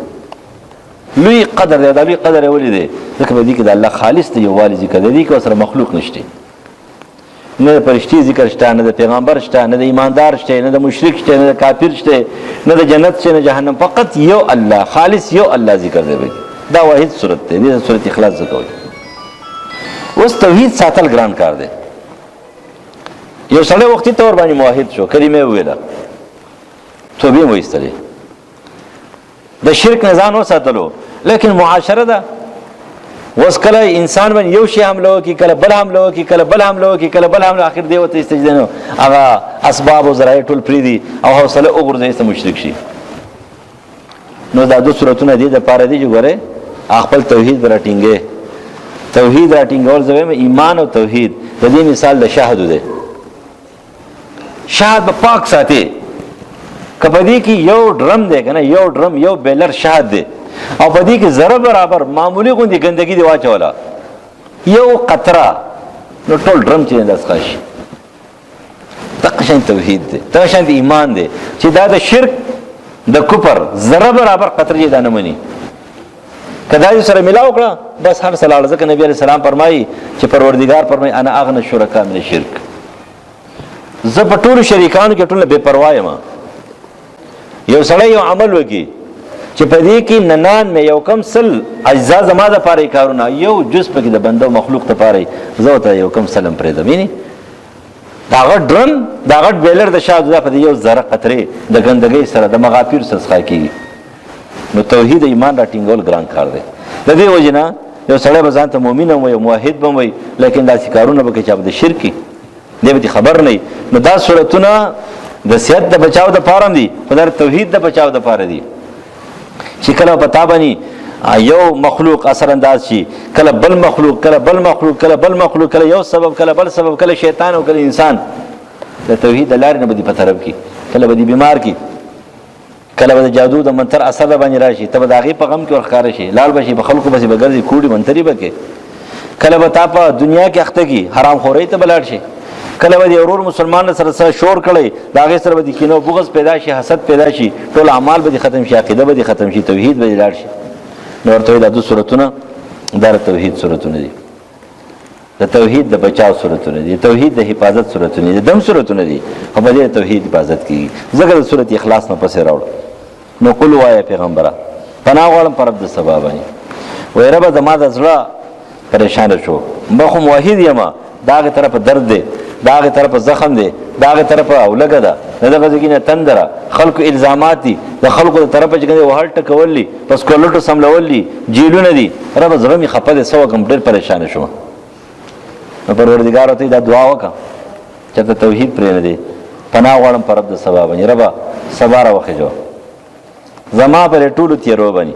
Speaker 1: لوی قدر دی دا لوی قدر ولې دی ځکه به دي کې د الله خالص دی یو والی ذکر دی کې سره مخلوق نشته نه پرشتي ذکر شته نه د پیغمبر شته نه د ایماندار شته نه د مشرک شته نه د کافر شته نه د جنت شته نه جهنم فقط یو الله خالص یو الله ذکر دی دا واحد صورت دی، دې صورت اخلاص ځکه وایي. اوس توحید ساتل ګران کار دی. یو سړی وختي طور باندې موحد شو، کلمه وویله، توبې مو ایستلې، د شرک نه ځان وساتلو، لیکن معاشره ده. اوس کله انسان باندې یو شی حمله وکړي، کله بل حمله وکړي، کله بل حمله وکړي، کله بل حمله، اخر دی ورته استجده نه هغه اسباب او ذرایع ټول پرېږدي او حوصله وغورځوي ته مشرک شي. نو دا دو صورتونه دي دپاره دي چې ګورې خپل توحید راټینګې. توحید راټینګول زه وایم ایمان او توحید د دې مثال د شهدو دی. شهد به پاک ساتي، که په دې کې یو ډرم دی که نه، یو ډرم یو بیلر شهد دی او په دې کې ذره برابر معمولی غوندې ګندګي دی واچوله، یو قطره، نو ټول ډرم چې دی داسې شي. دغه شان توحید دی، دغه شان ایمان دی چې دا د شرک د کفر ذره برابر قطره دا نه مني. که دا یو سره ملاو کړه بس هر څه لاړه. ځکه نبي علیه السلام فرمایي چې پروردګار فرمایي انا اغنى الشرکاء من الشرک، زه په ټولو شریکانو کې ټول بې پروا یم. یو سړی یو عمل وکړي چې په دې کې 99 یو کم سل اجزا زما دپاره کارونه، یو جز پکې د بنده مخلوق دپاره زه ورته یو کم سل هم پرېږدم. وینې دا غټ ډرم، دا غټ بیلر د شهادو دا په دې یو ذره قطرې د ګندګۍ سره د مغافیر سره څښا کېږي. نو توحید ایمان راټینګول ګران کار دی. د دې وجې نه یو سړی به ځان ته مؤمن هم وایي، موحد به هم وایي، لیکن داسې کارونه به کوي چې به د شرک وي، دی به خبر نه وي. نو دا صورتونه د صحت د بچاو دپاره هم دي، خو دا توحید د بچاو دپاره دي چې کله په تا باندې یو مخلوق اثر انداز شي، کله بل مخلوق، کله بل مخلوق، کله بل مخلوق، کله یو سبب، کله بل سبب، کله شیطان او کله انسان، د توحید د لارې نه به دي په طرف کې، کله به دي بیمار کې، کله به د جادو د منتر اثر د باندې راشي، ته به د هغې په غم کې ورښکاره شي، لال به شي، په خلکو پسې به ګرځي، کوډې منترې به کوې. کله به تا په دنیا کې اخته کړي، حرام خورۍ ته به لاړ شي. کله به د ورور مسلمان سره شور کړی، د هغې سره به د کینو بغض پیدا شي، حسد پیدا شي، ټول اعمال به دې ختم شي، عقیده به دې ختم شي، توحید به دې لاړ شي. نو ورته دا دو صورتونه دا د توحید صورتونه دي، د توحید د بچاو صورتونه دي، توحید د حفاظت صورتونه دي، دم صورتونه دي، خو په دې توحید حفاظت کېږي. ځکه د صورت اخلاص نه پسې راوړه. نو قل وایه پیغمبره پناه غواړم په رب د سبا باندې، وایي ربه زما د زړه پریشانه شو، ما خو موحد یم، د هغې طرفه درد دی، د هغې طرفه زخم دی، د هغې طرفه اولګه ده، د دغه ځګي نه تنده ده، خلکو الزامات دي، د خلکو د طرفه چې کوم وهل ټکول دي، په سکولټو سملول دي، جیلونه دي، ربه زړه مې خفه دی، څه وکړم، ډېر پریشانه شوم. نو پروردګار ورته دا دعا وکړه چې ته توحید پرې نه دی، پناه غواړم په رب د سبا باندې، ربه سبا راوخېږه زما پر ټولو تیرو باندې،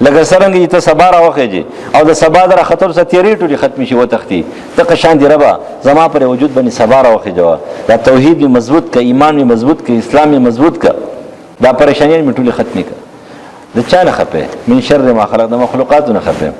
Speaker 1: لکه څرنګه چې ته سبا راوخېږې او د سبا د راختلو سره تیرې ټولې ختمې شي وتښتي، دغه شان دي ربه زما پر وجود باندې سبا راوخېږه، دا توحید مې مضبوط که، ایمان مې مضبوط که، اسلام مې مضبوط که، دا پریشانیان مې ټولې ختمې که. د چا نه خفې؟ من شر ما خلق، د مخلوقاتو نه خفې.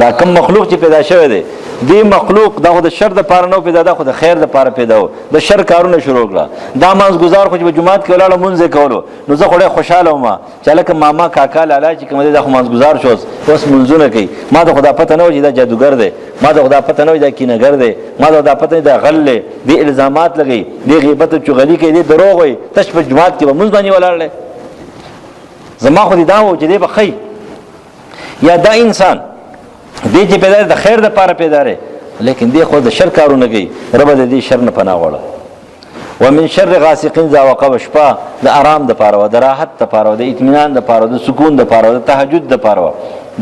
Speaker 1: دا کم مخلوق چې پیدا شوی دی، دی مخلوق دا خو د شر د پاره نه پیدا ده، خو د خیر د پاره پیدا و، د شر کارونه شروع کړه. دا مازګزار خو چې په جومات کې ولاړه مونځ یې کولو، نو زه خو ډېر خوشحاله وم چې هلکه ماما کاکا لالا چې کوم دی دا خو مازګزار شو، اوس مونځونه کوي. ما ته خو دا پته نه وه چې دا جادوګر دی، ما ته خو دا پته نه وه چې دا کینهګر دی، ما ته دا پته نه دا غل دی، دی الزامات لګوي، دی غیبت او چغلي کوي، دی دروغ وایي، تش په جومات کې به مونځ باندې ولاړ دی. زما خو دې دا و چې دی به ښایي یا دا انسان دی چې پیدا د خیر د پاره پیدا دی، لیکن دی خو د شر کارونه کوي، ربه د دې شر نه پناه غواړه. ومن شر غاسق اذا وقب، شپه د آرام د پاره و، د راحت د پاره و، د اطمینان د پاره و، د سکون د پاره و، د تهجد د پاره و،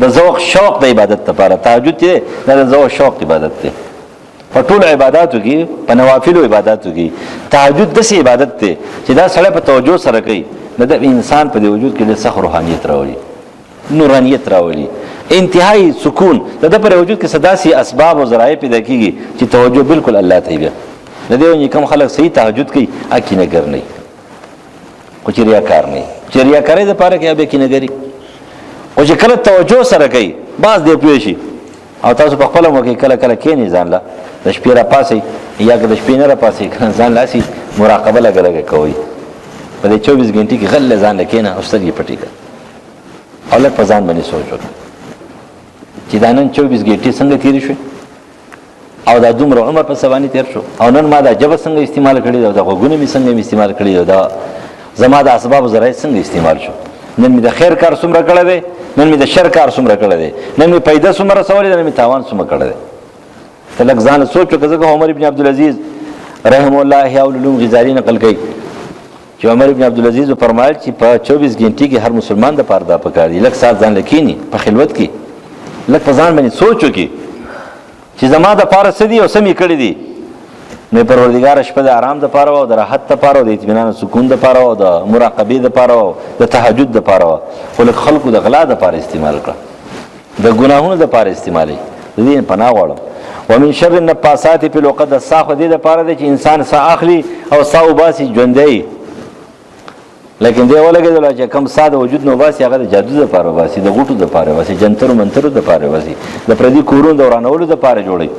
Speaker 1: د ذوق شوق د عبادت د پاره. تهجد چې دا د ذوق شوق عبادت دی. په ټولو عباداتو کې، په نوافلو عباداتو کې تهجد داسې عبادت دی چې دا سړی په توجه سره کوي، نو د انسان په دې وجود کې ډېر سخت روحانیت راولي، نورانیت راولي، انتهایی سکون د ده پر وجود کې صداسي اسباب او ذرایع پیدا کېږي چې توجه بالکل الله ته وي. د دې وجې کوم خلک صحیح تهجد کوي کینهګر نه وي، خو چې ریاکار نه وي، چې ریاکارۍ دپاره کوي بیا کینهګري، خو چې کله توجه سره کوي بعض دی پوه شي. او تاسو په خپله مو کې کله کله کښېنئ ځان له د شپې راپاڅئ یا که د شپې نه راپاڅئ ځان له هسې مراقبه لږه لږه کوئ، په دې 24 ګنټې کې غل ځان له کښېنه او سترګې پټې کړه او لږ په ځان باندې سوچ وکړه چې دا نن 24 ګنټې څنګه تېرې شوې او دا دومره عمر په سبانې تېر شو، او نن ما دا ژبه څنګه استعمال کړې ده، او دا غوږونه مې څنګه مې استعمال کړي ده، دا زما د اسباب ذرایع څنګه استعمال شو، نن مې د خیر کار څومره کړی دی، نن مې د شر کار څومره کړی دی، نن مې پیدا څومره رسولی ده، نن مې تاوان څومره کړی دی. ته لږ ځان سوچ وکړه. ځکه عمر بن عبدالعزیز رحم الله احیاء العلوم غزالی نقل کوي چې عمر بن عبدالعزیز فرمایل چې په 24 غنټې کې هر مسلمان د پاره دا پکار دی لږ سات ځان لکینی په خلوت کې، لږ په ځان باندې سوچ وکړي چې زما د پاره څه دي او څه مې کړي دي. نو پروردګار شپه د آرام د پاره او د راحت د پاره او د اطمینان او سکون د پاره او د مراقبې د پاره او د تهجد د پاره، خو لږ خلکو د غلا د پاره استعمال کړه، د ګناهونو د پاره استعمالي. د دې پناه غواړم. ومن شر النفاثات فی العقد، د ساه دې د پاره دی چې انسان ساه اخلي او ساه وباسي ژوندی، لیکن دی ولګېدل چې کم ساه د وجود نه وباسي هغه د جادو د پاره وباسي، د غوټو د پاره وباسي، جنترو منترو د پاره وباسي، د پردي کورونو د ورانولو د پاره جوړي،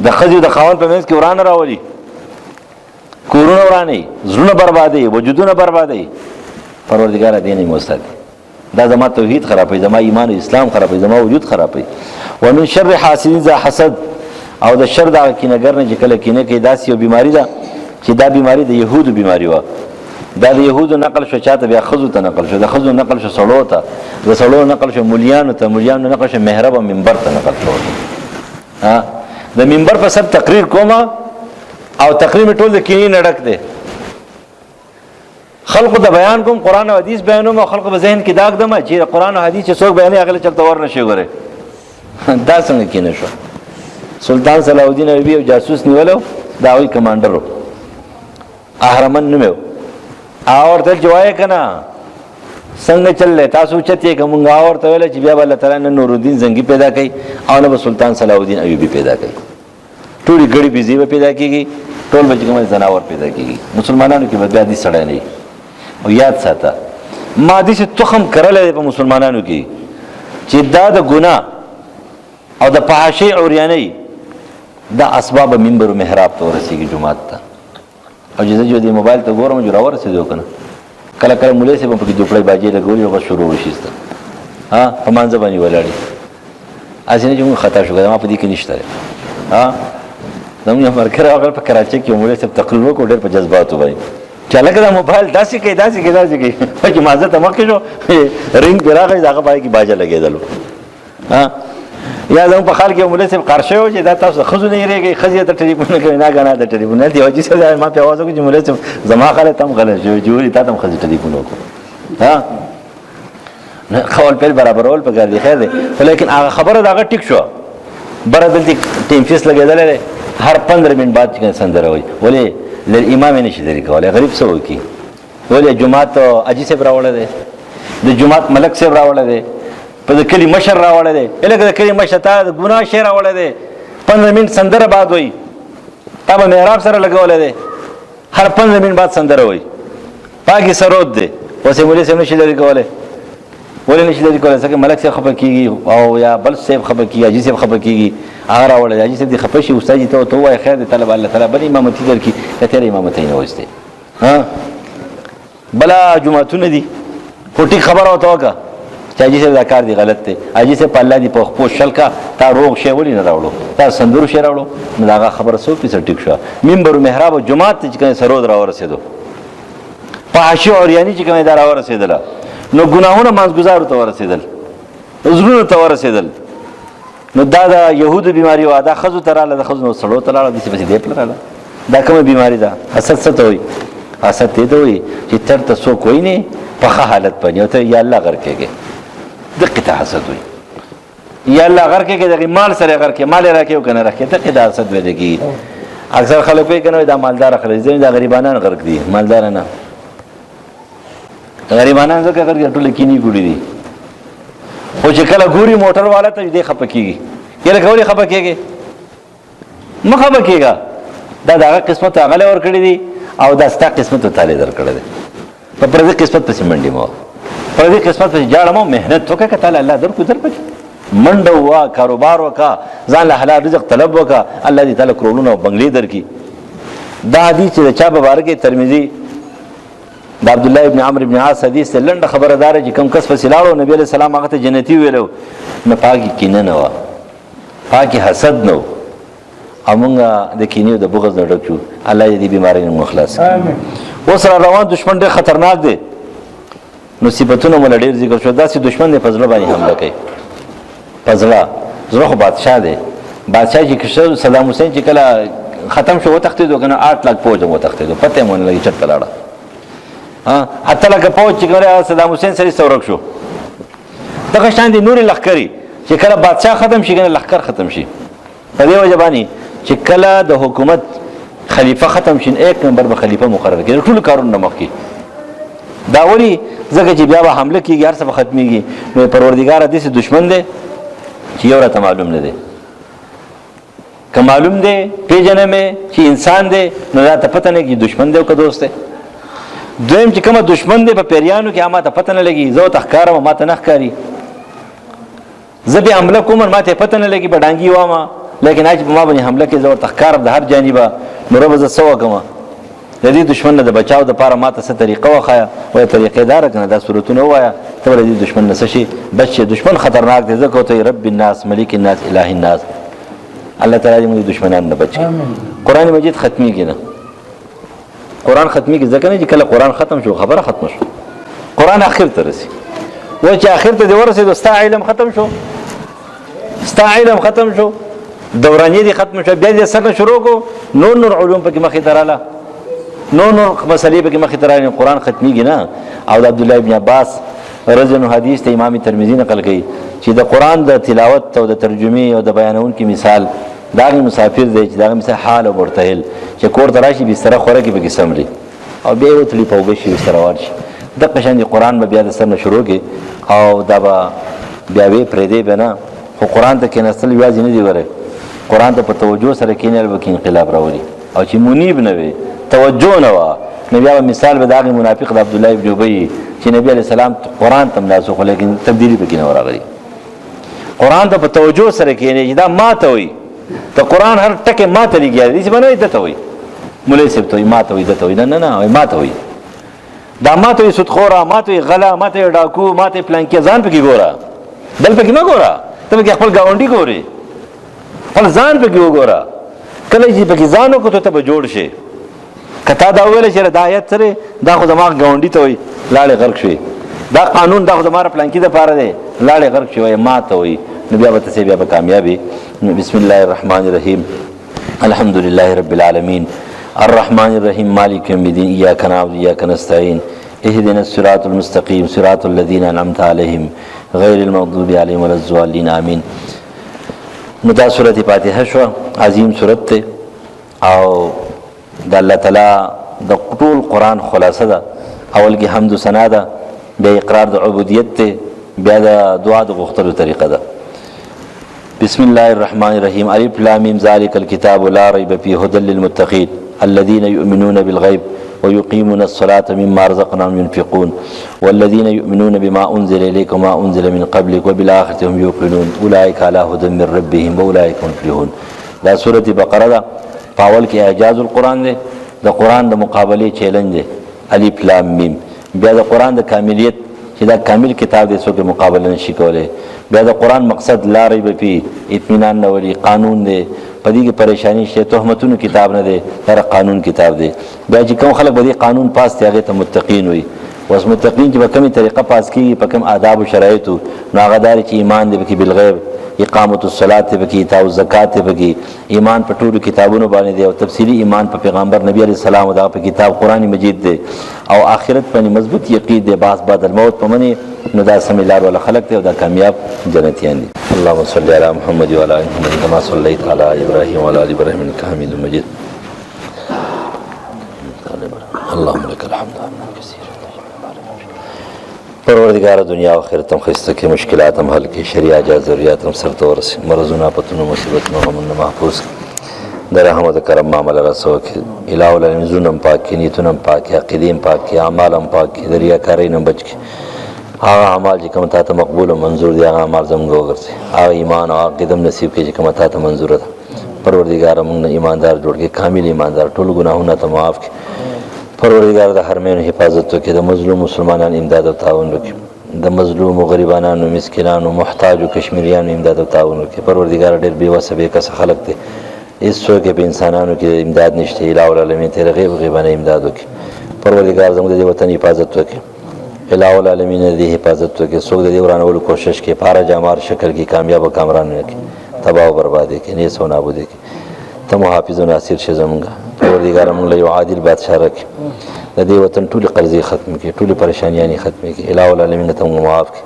Speaker 1: د ښځې د خاوند په منځ کې ورانه راولي، کورونه ورانوي، زړونه بربادوي، وجودونه بربادوي. پروردګار دې نه موساتي. دا زما توحید خرابوي، زما ایمان او اسلام خرابوي، زما وجود خرابوي. ومن شر حاسد اذا حسد، او د شر د کینهګر نه چې کله کینه کوي، داسې یو بیماری ده چې دا بیماری د یهودو بیماری وه. دا د یهودو نقل شو چاته، بیا ښځو ته نقل شو، د ښځو نقل شو سړو ته، د سړو نقل شو مولیانو ته، مولیانو نقل شو محراب او منبر ته نقل شو. د منبر په سب تقریر کومه او تقریر مې ټول د کینې نه ډک دی. خلقو د بیان کوم، قرآن او حدیث بیانوم، او خلقو په ذهن کې داغ دمه چې قرآن او حدیث چې څوک بیانوي هغه چلته ور نشي ګوره. دا څنګه کینه شو؟ سلطان صلاح الدین ایوبي او جاسوس نیولو، دا وی کمانډر اهرمن نومو، اورته جوای کنه څنګه چللې تاسو چته کومه اورته ویل چې بیا الله تعالی نن نور الدین زنګي پیدا کړي او نو سلطان صلاح الدین ایوبي پیدا کړي، ټولي غړي بيزي پیدا کیږي، ټول بچګم زناور پیدا کیږي. مسلمانانو کې بد عادي سړی نه. او یاد ساته مادي چې تخم کرل په مسلمانانو کې چې دا د ګناه او د فحاشۍ اوریانۍ دا اسباب منبر او محراب ته ورسیږي جمعات ته. او چې د موبایل ته ګورم جو راور رسیدو کنه، کله کله مولوی صاحب په کې دوپړې باجې لګولې او شروع وشيسته په مانځ باندې ولاړې ازنه چې موږ خطا شو ما په دې کې نشته. زموږ مرکز هغه په کراچۍ کې مولوی صاحب تقریر وکړ، ډېر په جذباتو باندې چې لکه دا موبایل داسې کوي داسې کوي داسې کوي چې مازه ته مخکې شو رنګ پې راغی، هغه باندې کې باجه لګېدلو. یا زموږ په خال کې مولوی صاحب قار شوی و چې دا تاسو ښځو نه هېرېږئ، ښځې ته ټلیفون کوي، نه ګناه د ټلیفون هلته یو حاجي صاحب ما پې اواز وکړو چې مولوی صاحب زما خاله ته هم غلط شوی چې ولې تا ته هم ښځې ټلیفون وکړو. قول پیل برابرول پکار دی، خیر دی، لیکن هغه خبره د هغه ټیک شوه. بره دلته ټیم فیس لګېدلی دی، هر 15 منټ بعد چې سندره وایي، ولې امام یې نشي لرې کولی، غریب څه وکړي؟ ولې جومات حاجي صاحب راوړی دی، د جومات ملک صاحب راوړی دی، په د کلي مشر راوړی دی، لکه د کلي مشر تا د ګناه شی راوړی دی، 15 منټ سندره بعد وایي، تا به محراب سره لګولی دی، هر 15 منټ بعد سندره وایي، پاکي سرود دی، اوس یې مولوي صاحب نشي لرې کولی. ولې نشي لرې کولی؟ ځکه ملک صاحب خفه کېږي او یا بل صاحب خفه کېږي، حاجي صاحب خفه کېږي، هغه راوړی دی، حاجي صاحب دې خفه شي، استاد ته ورته ووایه خیر دی طلب الله تعالی بل امامتي درکړي، که تېره امامتۍ نه وایستې بله جوماتونه دي، خو ټیک خبره ورته وکړه چې حاجي صاحب دا کار دی غلط دی، حاجي صاحب په الله دې په خپو شل کا، تا روغ شی ولې نه راوړو، تا سندرو شی راوړو. نو د هغه خبره 100% ټیک شوه. منبر و محراب او جومات ته چې کوم سرود راورسېدو، فحاشي اوریاني چې کوم دا راورسېدله، نو ګناهونه منځګزارو ته ورسېدل، زړونو ته ورسېدل. نو دا د یهودو بیماري وه، دا ښځو ته راغله، د ښځو نو سړو ته لاړه، داسې پسې دې پله راغله. دا کومه بیماري ده؟ حسد څه ته وایي؟ حسد دې ته وایي چې تر ته څوک وایي نه په ښه حالت باندې او ته یا الله غر کېږې، دقې ته حسد وایي. یا الله غر کېږې دغې مال سره غر کړې، مال یې راکړې او که نه راکړې، دقې ته حسد ویلی کېږي. اکثر خلک وایي که نه دا مالداره خلک دي، دا غریبانان غرق دي، مالداره نه. غریبانان ځکه غرق ټوله کینې ګوړي دي، خو چې کله ګوري موټر والا ته دې خفه کېږي، یاره که ولې خفه کېږې؟ مه خفه کېږه، دا د هغه قسمت هغه له ورکړي دي او دا ستا قسمت ته تالی درکړی دی. په پردي قسمت پسې منډې مه وه، پردي قسمت پسې جاړه مه، محنت وکړه، که تعالی الله درکړو درپکې منډه ووه، کاروبار وکړه، ځان له حلال رزق طلب وکړه، الله دې تعالی کرونونه او بنګلې درکړي. دا حدیث چې د چا په باره کې ترمذي د عبدالله ابن عمرو ابن عاص حدیث ته لنډه خبره داره چې کوم کس پسې لاړو نبي علیه السلام هغه ته جنتي ویلو، نه پاکي کینه نه وه، پاکي حسد نه و، او مونږ د کینې او د بغض نه ډک شو. الله دې بیمارۍ نه مو خلاص کړي. اوس را روان دشمن ډېر خطرناک دی، نو صفتونه مول ډیر ذکر شو. داسې دشمن دی په زړه باندې حمله کوي، په زړه خو بادشاه دی. بادشاه چې صدام حسین چې کله ختم شو وتښتېدو کنه 8 لک فوج وتښتېدو، پته مونږ لګي چټ لاړه. حتی لکه فوج چې کله صدام حسین سره ثورک شو، دغه شان دي نور لخکري چې کله بادشاه ختم شي کنه لخکر ختم شي. په دې وجه باندې چې کله د حکومت خلیفہ ختم شي 1 نمبر به خلیفہ مقرر کړي ټول کارونه مخکي. دا ولی ځکه چې بیا به حمله کیږي هر څه به ختميږي. نو پروردګار دې سي دشمن دی چې یو راته معلوم نه دی، که معلوم دی پیژنه مې چې انسان دی نو دا ته پته نه کیږي دشمن دی او که دوست دی. دویم چې کومه دشمن دی په پیریانو کې ما ته پته نه لګي، زه ته ښکارم ما ته نه ښکاري، زه به حمله کوم ما ته پته نه لګي بډانګي وامه، لیکن اج په ما باندې حمله کې زه ورته ښکارم د هر جانبه. نو رب زه سو کوم د دې دشمن نه د بچاو د پاره ما ته څه طریقه وخایا وای طریقې دار کنه دا صورتونه وایا ته ولې دې دشمن نه شي بچ. دشمن خطرناک دی ځکه ته رب الناس ملک الناس اله الناس. الله تعالی دې دشمنان نه بچي. قران مجید ختمي کینه، قران ختمي کې ځکه نه چې کله قران ختم شو خبره ختم شو، قران اخر ته رسي. و چې اخر ته ورسېد ستا علم ختم شو، ستا علم ختم شو، دورانیه دي ختم شو، بیا دې سره شروع کو نور علوم پکې مخې دراله، نور مسلې پکې مخې دراله. قران ختميږي نه. او د عبد الله ابن عباس رضی الله عنه حدیث ته امام ترمذی نقل کړي چې د قران د تلاوت او د ترجمه او د بیانون کې مثال دا مسافر دی چې دا مثال حال او مرتهل چې کور دراشي بستر خوره کې به سمري او بیا وتلی په وګشي بستر ورشي. د قشان دی قران به بیا د سر شروع کې او دا بیا وی پرې دی بنا. خو قران ته کې نسل یوازې نه دی وره، قران ته په توجه سره کېنل وکي انقلاب راولي. او چې منیب نه وي توجه نه وا نبی او مثال به داغه منافق د عبد الله ابن ابي چې نبی عليه السلام قران ته مناسب لیکن تبدیلی پکې نه راغلي. قران ته په توجه سره کېنه دا ماته وي ته قران هر ټکه ماته لګي دي باندې دته وي مولوی صاحب ته ماته وي دته وي نه نه ماته وي دا ماته وي سودخورا ماته وي غلا ماته وي ډاکو ماته پلان کې ځان پکې ګورا بل پکې نه ګورا ته پکې خپل گاونډي ګوري خپل ځان پکې وګورا کله چې پکې ځانو کو ته به جوړ شي. کته دا ویل چې د آیت سره دا خو دماغ گاونډي ته وي لاړې غرق شي، دا قانون دا خو دماغ پلان کې د پاره دی لاړې غرق شي ماته وي. نو بیا به تاسو بیا به کامیابی. بسم الله الرحمن الرحیم الحمد لله رب العالمین الرحمن الرحیم مالک یوم الدین ایاک نعبد و ایاک نستعین اهدنا الصراط المستقیم صراط الذین انعمت علیهم غیر المغضوب علیهم ولا الضالین آمین. نو دا سورۃ فاتحه شو، عظیم سورۃ ته او د الله تعالی د ټول قران خلاصه ده. اول کې حمد و ثنا ده، بیا اقرار د عبودیت ته، بیا د دعا د غوښتلو طریقه ده. بسم الله الرحمن الرحیم الف لام میم ذالک الکتاب لا ریب فیه هدى للمتقین الذين يؤمنون بالغیب ويقيمون الصلاة مما رزقناهم ينفقون والذين يؤمنون بما أنزل إليك وما أنزل من قبلك وبالآخرة هم يوقنون أولئك على هدى من ربهم وأولئك هم المفلحون. دا سورة بقرة ده پاول کې اعجاز القرآن ده، د قرآن د مقابله چیلنج ده الف لام میم. بیا د قرآن د کاملیت چې دا کامل کتاب دی څوک مقابله نشي کولای. بیا د قرآن مقصد لا ریب فی اطمینان نه ولی قانون دی، پدې کې پریشانی شته تهمتونو کتاب نه دی هر قانون کتاب دی. بیا چې کوم خلک به قانون پاس دی هغه ته متقین وي. اوس متقین چې په کومه طریقه پاس کیږي په کوم آداب او شرایط نو هغه دار چې ایمان دی به بالغیب اقامت الصلاه به کې ایتاء الزکات به کې ایمان په ټولو کتابونو باندې دی او تفصیلی ایمان په پیغمبر نبی علیہ السلام او دا په کتاب قرآن مجید دی او آخرت باندې مضبوط یقین دی باس بعد الموت په منی نو دا سم لار ولا خلق دی او دا کامیاب جنتیان دي. اللهم صل علی محمد و علی ال محمد کما صلیت علی ابراهیم و علی ال ابراهیم انک حمید مجید. اللهم لك الحمد حمدا كثيرا. پروردگار دنیا و آخرت هم خسته کې مشکلات هم حل کې شریعه جا ضرورت هم سر تور سي مرزونه پتونو مصیبتونو هم محفوظ در رحمت و کرم معاملہ رسو کې الہ العالمین زونم پاک کې نیتونم پاک کې عقیدیم پاک کې اعمالم پاک کې دریاکاری نه بچ کې هغه اعمال چې کوم ته مقبول او منظور دي هغه اعمال زموږ وګرځي هغه ایمان او عقیدم نصیب کې چې کوم ته منظور ده. پروردگار موږ ایماندار جوړ کې کامل ایماندار ټول ګناهونه ته معاف کړي. پروردگار د حرمین حفاظت وکړي، د مظلوم مسلمانانو امداد او تعاون وکړي، د مظلوم او غریبانو مسکینانو محتاج او کشمیریانو امداد او تعاون وکړي. پروردگار ډېر بې وسه بې کسه خلق دی، هیڅوک په انسانانو کې امداد نشته، الہ العالمین ته غیب غیبانه امداد وکړي. پروردگار زموږ د وطن حفاظت وکړي، الہ العالمین دې حفاظت وکړي څوک د دې ورانولو کوشش کوي په هر جامار شکل کې کامیاب او کامران نه کړي تباہ او بربادي کړي نیست او نابود کړي ته محافظ او ناصر شې زمونږ پروردګار موږ له یو عادل بادشاه راکړي د دې وطن ټولې قرضې ختم کړي ټولې پریشانیانې ختمې کړي الہ العالمین ته موږ معاف کړي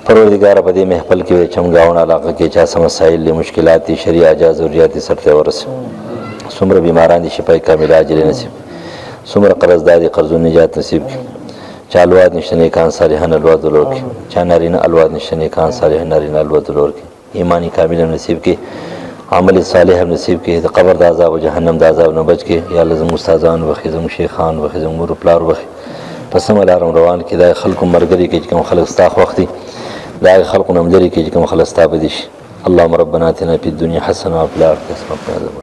Speaker 1: پروردګار په دې محفل کې چمګاون علاقه کې چا څه مسایل دي مشکلات دي شرعي اجازه ضرورت سرته ورسي څومره بیماران دي شفای کامله عاجله نصیب څومره قرضدار دي قرضونو نجات نصیب کړي چا الواد نشته نیکان صالحان الواد ولور کړي چا نارینه الواد نشته نیکان صالحان نارینه الواد ولور کړي ایمانی کامل نصیب کړي عمل صالح نصیب کړي د قبر د عذاب او جهنم د عذاب نه بچ کړي یا لازم استادان وخت زمو شیخان وخت زمو پلار وخت پس ملارم روان کړي د خلکو مرګري کې کوم خلک استاخ وختي دا خلکو نمدري کې کوم خلک استابدي شي اللهم ربنا اتنا في الدنيا حسنه وفي الاخره حسنه